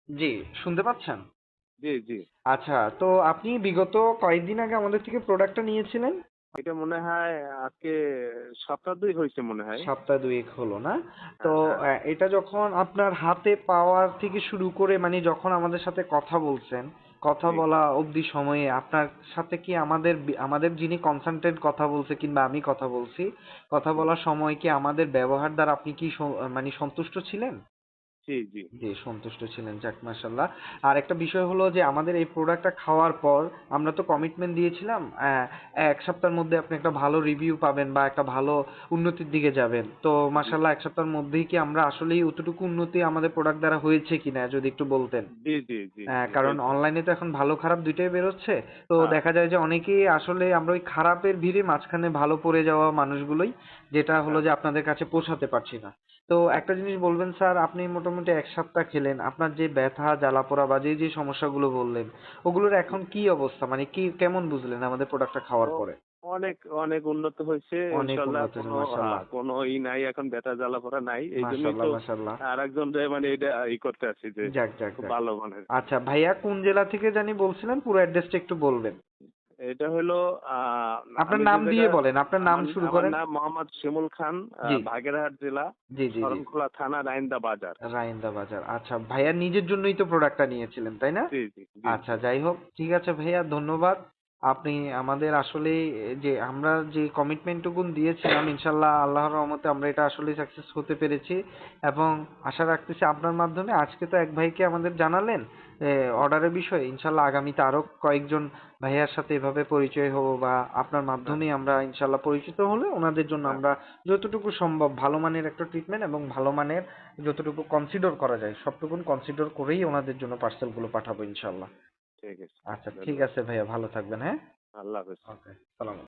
জি, শুনতে পাচ্ছেন? জি, জি। আচ্ছা, তো আপনি বিগত কয়েকদিন আগে আমাদের থেকে প্রোডাক্টটা নিয়েছিলেন? এটা মনে হয় আজকে সপ্তাহ ২ হইছে মনে হয়। সপ্তাহ ২ এক হলো না? তো হ্যাঁ, হ্যাঁ। এটা যখন আপনার হাতে পাওয়ার থেকে শুরু করে মানে যখন আমাদের সাথে কথা বলছেন, কথা জি, বলা অবধি সময়ে আপনার সাথে কি আমাদের যিনি কনসালটেন্ট কথা বলছে কিংবা আমি কথা বলছি, কথা জি, বলার সময় কি আমাদের ব্যবহার দ্বারা আপনি কি মানে সন্তুষ্ট ছিলেন? জি, জি। জি, সন্তুষ্ট ছিলেন। যাক মাশাআল্লাহ। আর একটা বিষয় হলো যে আমাদের এই প্রোডাক্টটা খাওয়ার পর আমরা তো কমিটমেন্ট দিয়েছিলাম ১ সপ্তাহের মধ্যে আপনি একটা ভালো রিভিউ পাবেন বা একটা ভালো উন্নতির দিকে যাবেন। তো জি, মাশাআল্লাহ ১ সপ্তাহের মধ্যেই কি আমরা আসলেই অতটুকু উন্নতি আমাদের প্রোডাক্ট দ্বারা হয়েছে কিনা যদি একটু বলতেন? জি, জি, জি, জি কারণ হয়েছে। অনলাইনে তো এখন ভালো খারাপ দুইটাই বেরোচ্ছে। তো হ্যাঁ, দেখা যায় যে অনেকেই আসলে আমরা ওই খারাপের ভিড়ে মাঝখানে ভালো পড়ে যাওয়া মানুষগুলোই যেটা হলো হ্যাঁ, যে আপনাদের কাছে পৌঁছাতে পারছি না। তো হ্যাঁ। একটা জিনিস বলবেন স্যার, আপনি মোটামুটি ১ সপ্তাহ খেলেন। আপনার যে ব্যথা, জ্বালা-পোড়া বা যে সমস্যাগুলো বললেন, ওগুলোর জি। এখন কি অবস্থা? মানে কি কেমন বুঝলেন আমাদের প্রোডাক্টটা খাওয়ার ও পরে? অনেক, অনেক উন্নত হইছে। অনেক ইনশাআল্লাহ উন্নত হয়েছে মাশাআল্লাহ। কোনো নাই এখন ব্যথা জ্বালা-পোড়া নাই। এইজন্যই মাশাআল্লাহ, তো মাশাআল্লাহ। আরেকজনরে মানে এটা করতে আছি যে যাক, যাক, খুব যাক। ভালো মানের। আচ্ছা ভাইয়া কোন জেলা থেকে জানি বলছিলেন? পুরো অ্যাড্রেসটা একটু বলবেন। এটা হইলো আ আপনার আমি যে নাম দিয়ে জায়গায় বলেন। আপনার নাম শুরু আমার করেন। নাম মোহাম্মদ শিমুল খান, জি, বাগেরহাট জেলা, জি, জি, জি। শরণখোলা থানা, রাইন্দা বাজার। রাইন্দা বাজার। আচ্ছা, ভাইয়া নিজের জন্যই তো প্রোডাক্টটা নিয়েছিলেন, তাই না? জি, জি, জি, আচ্ছা, জি। যাই হোক। ঠিক আছে ভাইয়া, ধন্যবাদ। আপনি আমাদের আসলেই যে আমরা যে কমিটমেন্ট টুকুন দিয়েছিলাম ইনশাআল্লাহ আল্লাহর রহমতে আমরা এটা আসলেই সাকসেস হতে পেরেছি এবং আশা রাখতেছি আপনার মাধ্যমে আজকে তো এক ভাইকে আমাদের জানালেন অর্ডারের বিষয়ে। ইনশাআল্লাহ আগামীতে আরো কয়েকজন ভাইয়ার সাথে এভাবে পরিচয় হবো বা আপনার হ্যাঁ, মাধ্যমেই আমরা ইনশাআল্লাহ পরিচিত হলে ওনাদের জন্য হ্যাঁ। আমরা যতটুকু সম্ভব ভালো মানের একটা ট্রিটমেন্ট এবং ভালো মানের যতটুকু কনসিডার করা যায় সবটুকুন কনসিডার করেই ওনাদের জন্য পার্সেলগুলো পাঠাবো ইনশাআল্লাহ। ঠিক আছে। আচ্ছা ঠিক ধন্যবাদ। আছে ভাইয়া, ভালো থাকবেন, হ্যাঁ? আল্লাহ হাফেজ। ওকে, সালাম।